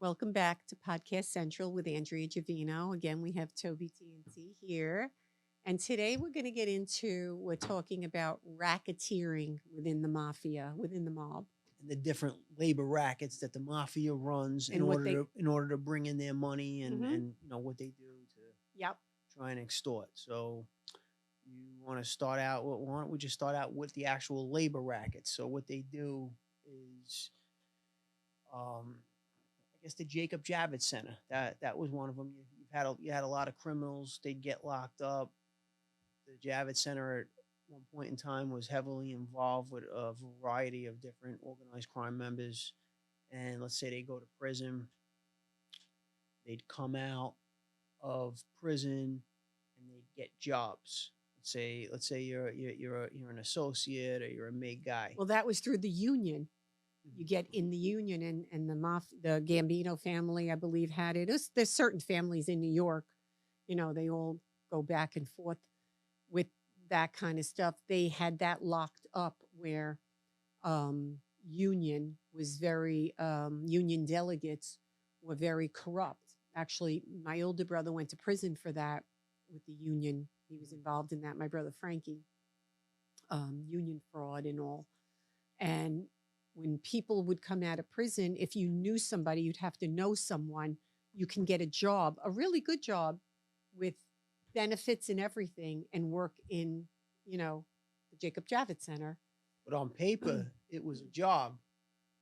Welcome back to Podcast Central with Andrea Giovino. Again, we have Toby TNT here. And today we're talking about racketeering within the mafia, within the mob. And the different labor rackets that the mafia runs And what they, in order to bring in their money Mhm. and what they do to Yep. try and extort. So you want to start out with, why don't we just start out with the actual labor rackets? So what they do is I guess the Jacob Javits Center. That was one of them. You had a lot of criminals. They'd get locked up. The Javits Center at one point in time was heavily involved with a variety of different organized crime members. And let's say they go to prison, they'd come out of prison and they'd get jobs. Let's say you're an associate or you're a MIG guy. Well, that was through the union. You get in the union, and the Gambino family, I believe, had it. There's certain families in New York, they all go back and forth with that kind of stuff. They had that locked up where union was very union delegates were very corrupt. Actually, my older brother went to prison for that with the union. He was involved in that. My brother Frankie, union fraud and all. And when people would come out of prison, if you knew somebody, you'd have to know someone. You can get a job, a really good job with benefits and everything, and work in, the Jacob Javits Center. But on paper, it was a job.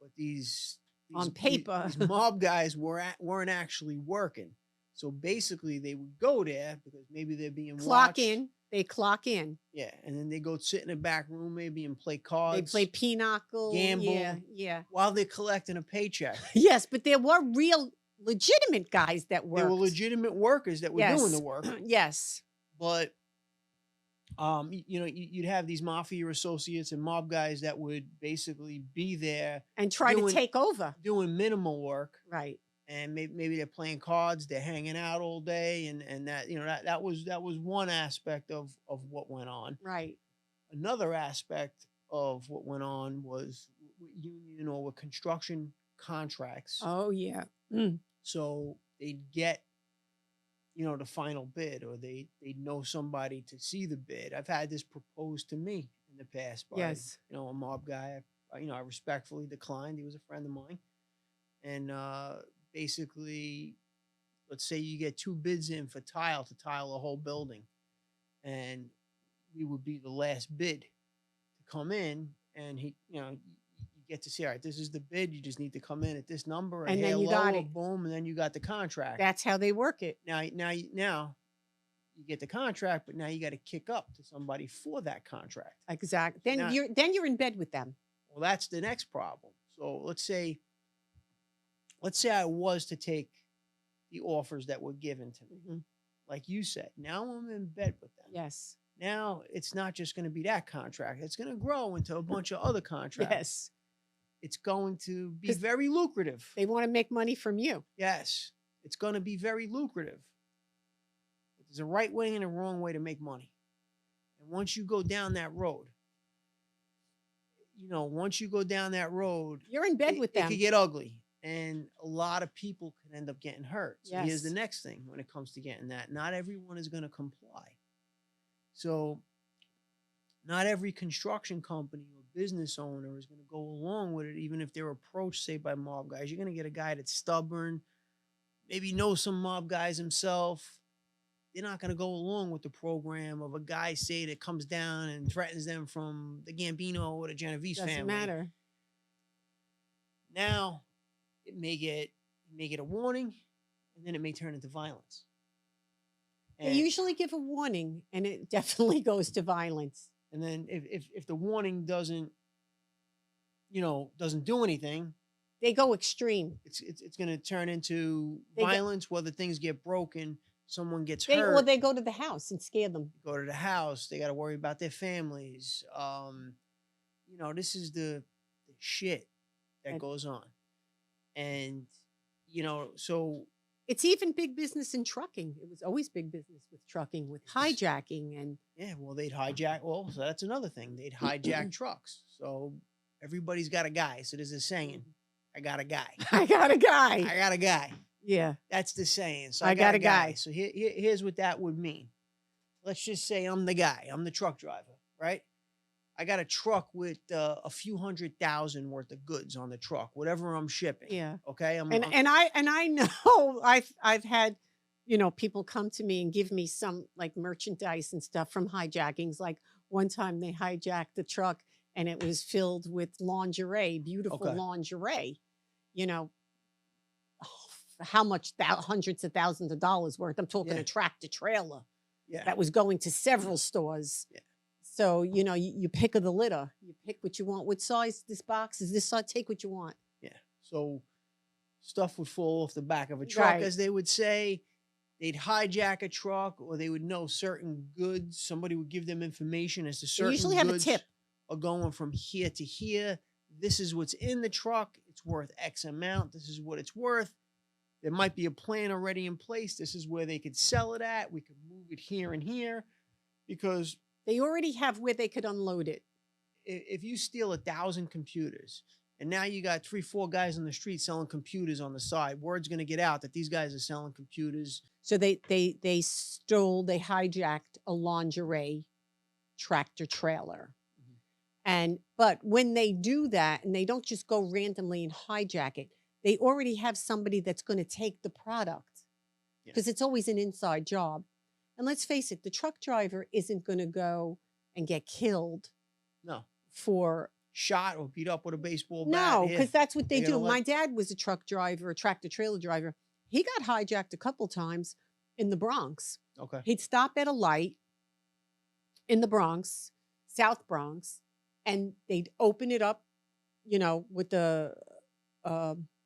But these on paper, these mob guys weren't actually working. So basically, they would go there because maybe they're being clock watched. in. They clock in. Yeah, and then they go sit in the back room maybe and play cards. They play pinochle. Gamble. Yeah. While they're collecting a paycheck. Yes, but there were real legitimate guys that worked. There were legitimate workers that were doing the work. Yes. But you'd have these mafia associates and mob guys that would basally be there and try to take over, doing minimal work. Right. And maybe they're playing cards, they're hanging out all day, and that was one aspect of what went on. Right. Another aspect of what went on was with union or with construction contracts. Oh yeah. So they'd get the final bid, or they'd know somebody to see the bid. I've had this proposed to me in the past by a mob guy. I respectfully declined. He was a friend of mine, and basically, let's say you get 2 bids in for tile to tile a whole building, and we would be the last bid to come in, and you get to see, all right, this is the bid. You just need to come in at this number, and then you got it. Boom, and then you got the contract. That's how they work it. Now you get the contract, but now you got to kick up to somebody for that contract. Exactly. Then you're in bed with them. Well, that's the next problem. So let's say I was to take the offers that were given to me, like you said. Now I'm in bed with them. Yes. Now it's not just going to be that contract. It's going to grow into a bunch of other contracts. Yes. It's going to be very lucrative. They want to make money from you. Yes. It's going to be very lucrative. But there's a right way and a wrong way to make money. And once you go down that road, you're in bed with them. It could get ugly. And a lot of people can end up getting hurt. So yes. Here's the next thing when it comes to getting that. Not everyone is going to comply. So not every construction company or business owner is going to go along with it, even if they're approached, say, by mob guys. You're going to get a guy that's stubborn, maybe knows some mob guys himself. They're not going to go along with the program of a guy, say, that comes down and threatens them from the Gambino or the Genovese family. Doesn't matter. Now, it may get a warning, and then it may turn into violence. They usually give a warning, and it definitely goes to violence. And then if the warning doesn't do anything, they go extreme. It's going to turn into violence. Whether things get broken, someone gets hurt. Or they go to the house and scare them. Go to the house. They got to worry about their families. This is the shit that goes on. And, so it's even big business in trucking. It was always big business with trucking, with hijacking. And yeah, well, they'd hijack. Well, so that's another thing. They'd hijack trucks. So everybody's got a guy. So there's a saying, I got a guy. I got a guy. I got a guy. Yeah. That's the saying. So I got a guy. So here's what that would mean. Let's just say I'm the guy. I'm the truck driver, right? I got a truck with a few $100,000 worth of goods on the truck, whatever I'm shipping. Yeah. Okay. And I know I've had, you know, people come to me and give me some like merchandise and stuff from hijackings. Like one time they hijacked the truck and it was filled with lingerie, beautiful Okay. lingerie, you know, how much hundreds of thousands of dollars worth. I'm talking Yeah. a tractor trailer Yeah. that was going to several stores. Yeah. So, you know, you pick of the litter. You pick what you want. What size this box is this size? Take what you want. Yeah. So stuff would fall off the back of a truck, Right. as they would say. They'd hijack a truck, or they would know certain goods. Somebody would give them information as to They certain usually have a goods tip. are going from here to here. This is what's in the truck. It's worth X amount. This is what it's worth. There might be a plan already in place. This is where they could sell it at. We could move it here and here, because They already have where they could unload it. if you steal 1,000 computers and now you got 3-4 guys on the street selling computers on the side, word's going to get out that these guys are selling computers. So they hijacked a lingerie tractor trailer. But when they do that, and they don't just go randomly and hijack it, they already have somebody that's going to take the product, because it's always an inside job. And let's face it, the truck driver isn't going to go and get killed. No. For shot or beat up with a baseball bat. No, because that's what they do. Let... My dad was a truck driver, a tractor trailer driver. He got hijacked a couple times in the Bronx. Okay. He'd stop at a light in the Bronx, South Bronx, and they'd open it up, you know, with the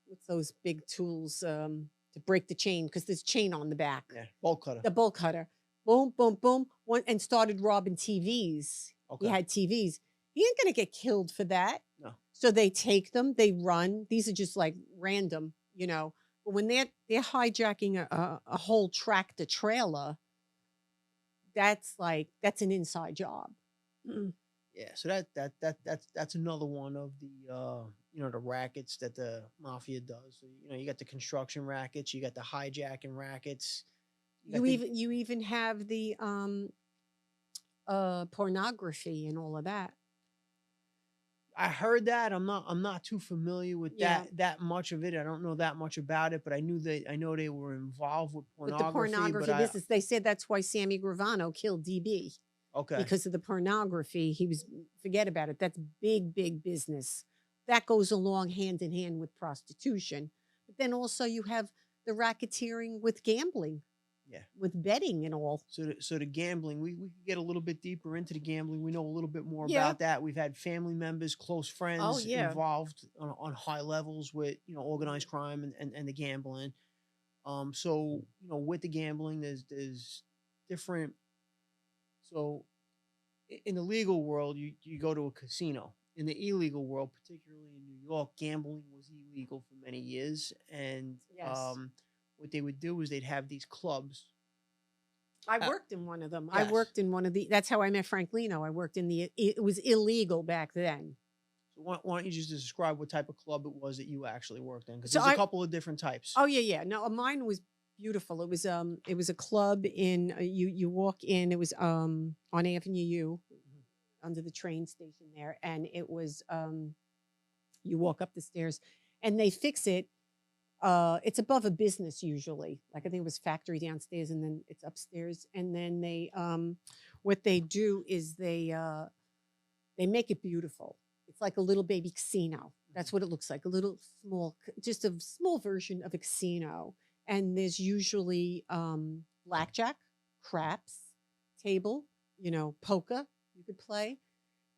what's those big tools to break the chain, because there's chain on the back. Yeah, bolt cutter. The bolt cutter. Boom, boom, boom. And started robbing TVs. Okay. He had TVs. He ain't going to get killed for that. No. So they take them, they run. These are just like random, you know. But when they're hijacking a whole tractor trailer, that's an inside job. Yeah, so that's another one of the the rackets that the mafia does. So, you got the construction rackets, you got the hijacking rackets. You even have the pornography and all of that. I heard that. I'm not too familiar with that much of it. I don't know that much about it, but I know they were involved with pornography. With the pornography business. They said that's why Sammy Gravano killed DB. Okay. Because of the pornography. Forget about it. That's big, big business. That goes along hand in hand with prostitution. But then also you have the racketeering with gambling. Yeah. With betting and all. So the gambling, we could get a little bit deeper into the gambling. We know a little bit more about that. We've had family members, close friends involved on high levels with, organized crime and the gambling. So, with the gambling, there's different. So in the legal world, you go to a casino. In the illegal world, particularly in New York, gambling was illegal for many years. And what they would do is they'd have these clubs. I worked in one of them. Yes. I worked in one of that's how I met Frank Lino. I worked in it was illegal back then. So why don't you just describe what type of club it was that you actually worked in? Because there's a couple of different types. Oh, yeah. No, mine was beautiful. It was a club in, you walk in, it was on Avenue U, under the train station there. And it was, you walk up the stairs and they fix it. It's above a business usually. Like I think it was factory downstairs and then it's upstairs. And then they, what they do is they make it beautiful. It's like a little baby casino. That's what it looks like. Just a small version of a casino. And there's usually blackjack, craps, table, poker you could play.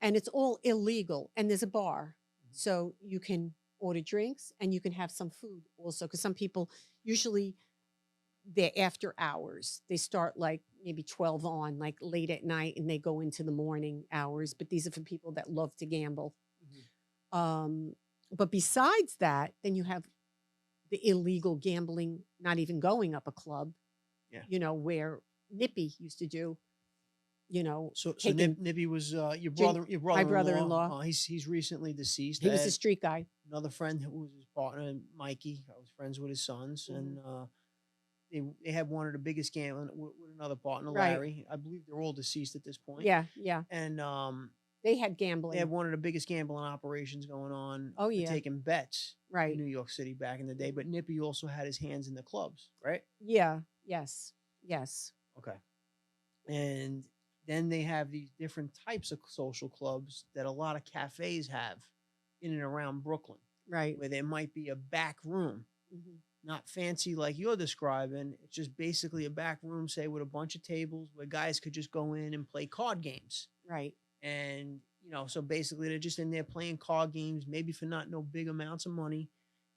And it's all illegal. And there's a bar. So you can order drinks and you can have some food also. Because some people, usually they're after hours. They start like maybe 12 on, like late at night, and they go into the morning hours. But these are for people that love to gamble. But besides that, then you have the illegal gambling, not even going up a club, where Nippy used to do. you know, So taking Nippy was your drink. brother, your My brother-in-law. brother-in-law, He's recently deceased. he I was a had street guy. another friend who was his partner, Mikey. I was friends with his sons, and they had one of the biggest gambling with another partner, Right. Larry. I believe they're all deceased at this point. Yeah, yeah. And They had they gambling. had one of the biggest gambling operations going on. Oh, for yeah. taking bets in Right. New York City back in the day. But Nippy also had his hands in the clubs, right? Yeah. Yes. Yes. Okay. And then they have these different types of social clubs that a lot of cafes have in and around Brooklyn, Right. where there might be a back room, Mhm. not fancy like you're describing. It's just basically a back room, say, with a bunch of tables where guys could just go in and play card games. Right. And, so basically they're just in there playing card games, maybe for not no big amounts of money.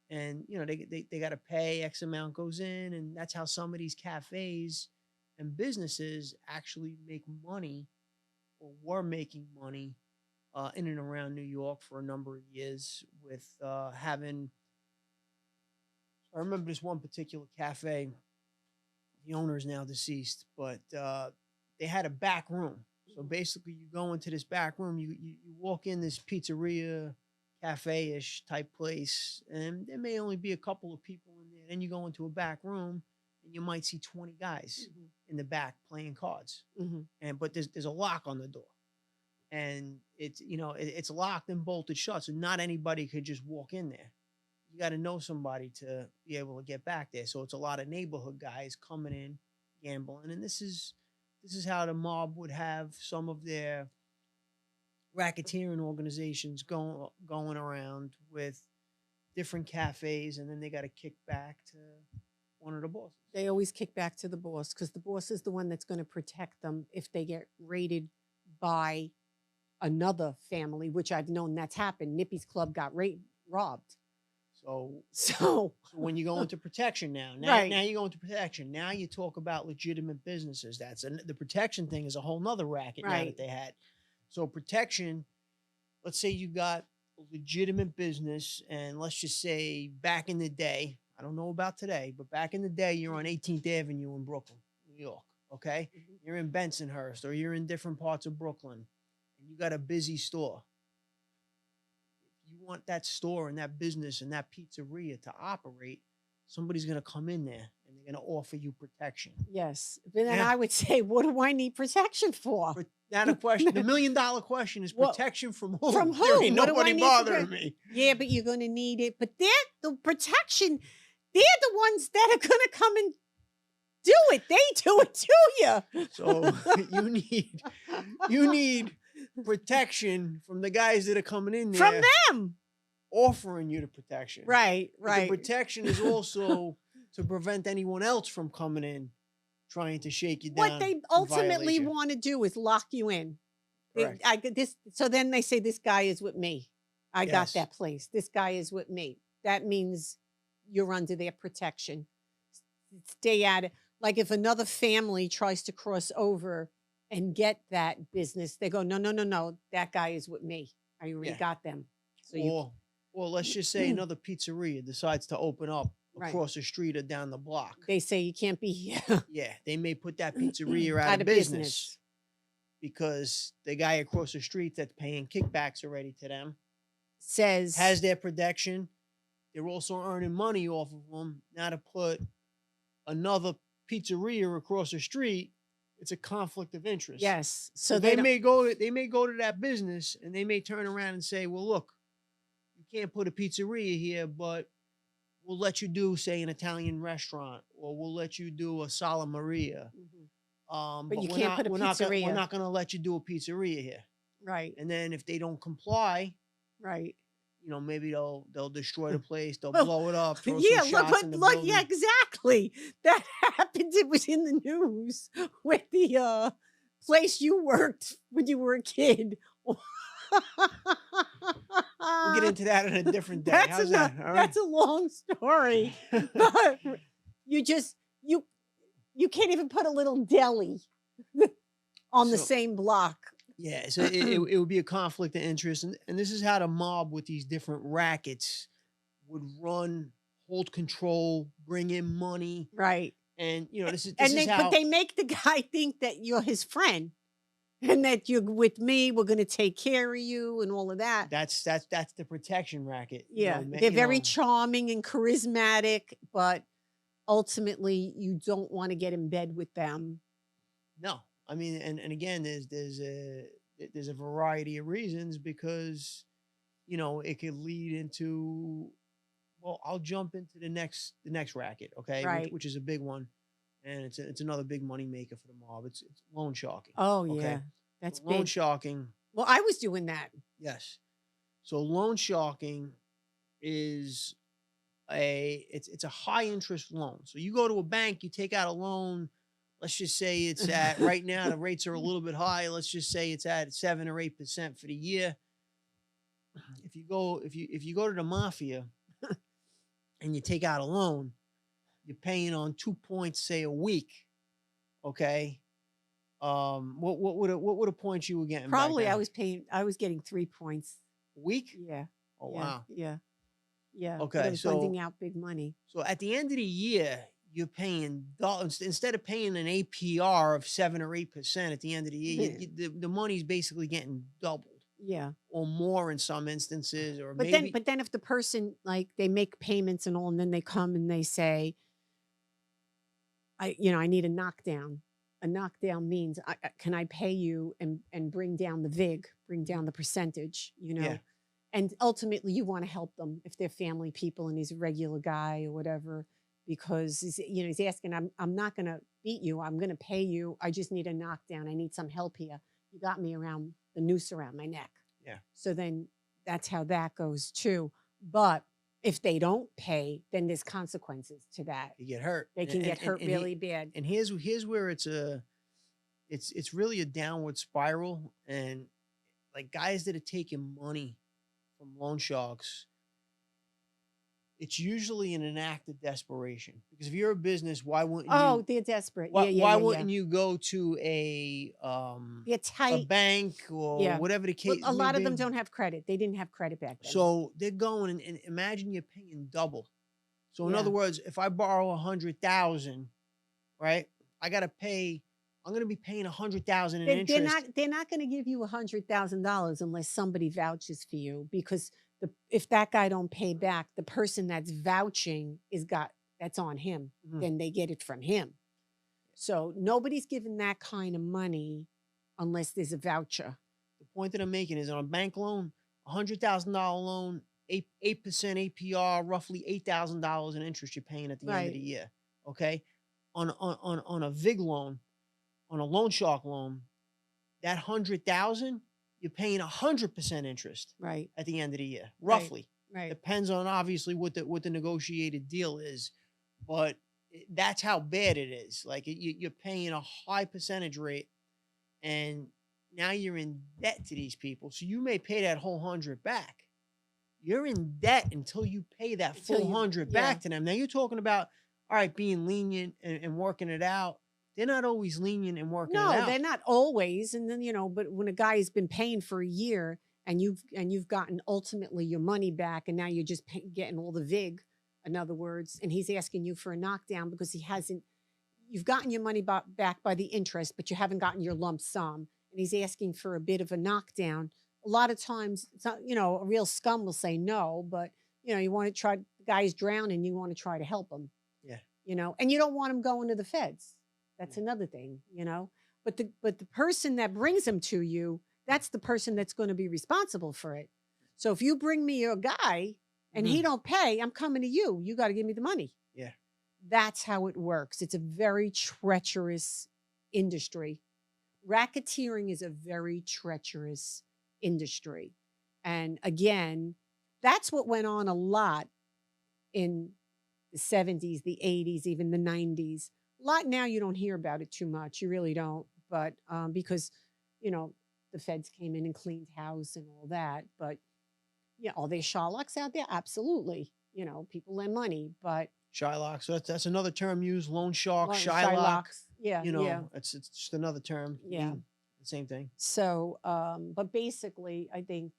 And, they got to pay X amount goes in. And that's how some of these cafes and businesses actually make money or were making money in and around New York for a number of years with having. I remember this one particular cafe. The owner is now deceased, but they had a back room. So basically, you go into this back room, you walk in this pizzeria, cafe-ish type place, and there may only be a couple of people in there. Then you go into a back room, and you might see 20 guys in the back playing cards. But there's a lock on the door, and it's locked and bolted shut, so not anybody could just walk in there. You got to know somebody to be able to get back there. So it's a lot of neighborhood guys coming in, gambling, and this is how the mob would have some of their racketeering organizations going around with different cafes, and then they got to kick back to one of the bosses. They always kick back to the boss because the boss is the one that's going to protect them if they get raided by another family, which I've known that's happened. Nippy's club got robbed. So when you go into protection now Right. you go into protection. Now you talk about legitimate businesses. The protection thing is a whole nother racket now that they had. So protection, let's say you got a legitimate business, and let's just say back in the day, I don't know about today, but back in the day, you're on 18th Avenue in Brooklyn, New York, okay? You're in Bensonhurst, or you're in different parts of Brooklyn, and you got a busy store. You want that store and that business and that pizzeria to operate, somebody's going to come in there and they're going to offer you protection. Yes. But then I would say, what do I need protection for? Now the question, the $1 million question is protection from who? From who? There ain't What do I nobody need bothering me. Yeah, but you're going to need it. But the protection, they're the ones that are going to come and do it. They do it to you. So you need protection from the guys that are coming in there. From them. Offering you the protection. Right. The protection is also to prevent anyone else from coming in, trying to shake you down. What they ultimately want to do is lock you in. So then they say, this guy is with me. I got that place. This guy is with me. That means you're under their protection. Stay at it. Like if another family tries to cross over and get that business, they go, no. That guy is with me. I already got them. So or let's just say another pizzeria decides to open up across the street or down the block. They say you can't be here. Yeah, they may put that pizzeria out of business because the guy across the street that's paying kickbacks already to them has their protection. They're also earning money off of them. Now to put another pizzeria across the street, it's a conflict of interest. Yes. So they may go to that business and they may turn around and say, well, look, you can't put a pizzeria here, but we'll let you do, say, an Italian restaurant, or we'll let you do a Sala Maria. But you can't put a pizzeria. We're not going to let you do a pizzeria here. Right. And then if they don't comply, right, maybe they'll destroy the place, they'll blow it up. Throw yeah, some shots in the building. yeah, exactly. That happened. It was in the news with the place you worked when you were a kid. We'll get into that in a different day. How's that? All right? That's a long story. But you can't even put a little deli on the same block. Yeah, so it would be a conflict of interest. And this is how the mob with these different rackets would run, hold control, bring in money. Right. And, this is how... But they make the guy think that you're his friend. and that you're with me, we're going to take care of you and all of that. That's the protection racket. Yeah, Ma- they're very charming and charismatic, but ultimately you don't want to get in bed with them. No, I mean, and again, there's a variety of reasons because it could lead into, well, I'll jump into the next racket, okay, Right. which is a big one, and it's another big money maker for the mob. It's loan sharking. Oh Okay, yeah, so that's loan big. sharking, Well, I was doing that. yes. So loan sharking is it's a high interest loan. So you go to a bank, you take out a loan. Let's just say it's at right now the rates are a little bit high. Let's just say it's at 7 or 8% for the year. If you go to the Mafia and you take out a loan, you're paying on 2 points, say a week. Okay. What would a point you were getting back Probably then? I was getting 3 points. A week? Yeah. Oh Yeah. wow. Yeah. Yeah. But Okay, I was lending out big money. so at the end of the year, you're paying instead of paying an APR of 7 or 8% at the end of the year, the money's basically getting doubled Yeah. or more in some instances, or But maybe then if the person, like, they make payments and all, and then they come and they say, I need a knockdown. A knockdown means can I pay you and bring down the VIG, bring down the percentage, yeah, and ultimately you want to help them if they're family people and he's a regular guy or whatever, because he's asking, I'm not going to beat you. I'm going to pay you. I just need a knockdown. I need some help here. You got me around the noose around my neck. yeah, So then that's how that goes too. But if they don't pay, then there's consequences to that. you get hurt. They can get hurt really bad. And here's where it's really a downward spiral, and like guys that are taking money from loan sharks, it's usually in an act of desperation. Because if you're a business, why wouldn't Oh, you? they're desperate. Why Yeah. wouldn't you go to a They're tight. bank or Yeah. whatever the Well, case a may lot of be? them don't have credit. They didn't have credit back then. So they're going, and imagine you're paying double. So in Yeah. other words, if I borrow 100,000, right, I gotta pay. I'm gonna be paying 100,000 in interest. They're not going to give you $100,000 unless somebody vouches for you, because if that guy don't pay back, the person that's vouching that's on him. Mhm. Then they get it from him. So nobody's giving that kind of money unless there's a voucher. The point that I'm making is on a bank loan, $100,000 loan, 8% APR, roughly $8,000 in interest you're paying at the end of the Right. year. Okay, on a VIG loan, on a loan shark loan, that 100,000 you're paying 100% interest Right. at the end of the year, Right. roughly. Right. Depends on obviously what the negotiated deal is, but that's how bad it is. Like you're paying a high percentage rate, and now you're in debt to these people. So you may pay that whole 100 back. You're in debt until you pay that Until full you- 100 yeah. back to them. Now you're talking about, all right, being lenient and working it out. They're not always lenient and working it No, out. they're not always. And then, but when a guy has been paying for a year and you've gotten ultimately your money back, and now you're just getting all the VIG, in other words, and he's asking you for a knockdown because you've gotten your money back by the interest, but you haven't gotten your lump sum, and he's asking for a bit of a knockdown. A lot of times, it's not, a real scum will say no, but you want to try. The guy's drowning, you want to try to help him. Yeah. And you don't want him going to the feds. That's Yeah. another thing. But the person that brings him to you, that's the person that's going to be responsible for it. So if you bring me your guy and he don't pay, I'm coming to you. You got to give me the money. Yeah. That's how it works. It's a very treacherous industry. Racketeering is a very treacherous industry. And again, that's what went on a lot in the 70s, the 80s, even the 90s. A lot now you don't hear about it too much. You really don't. But because, the feds came in and cleaned house and all that. But yeah, are there Sherlocks out there? Absolutely. People lend money, but Shylock. So that's another term used. Loan shark, Shylock. Shylocks. Yeah. Yeah. It's just another term. Yeah. mean the same thing. So, but basically, I think,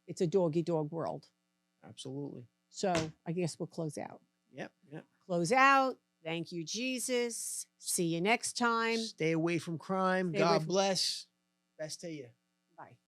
it's a dog world. Absolutely. So I guess we'll close out. Yep. Close out Thank you, Jesus. See you next time. Stay away from crime. Stay away God from- bless. Best to you. Bye.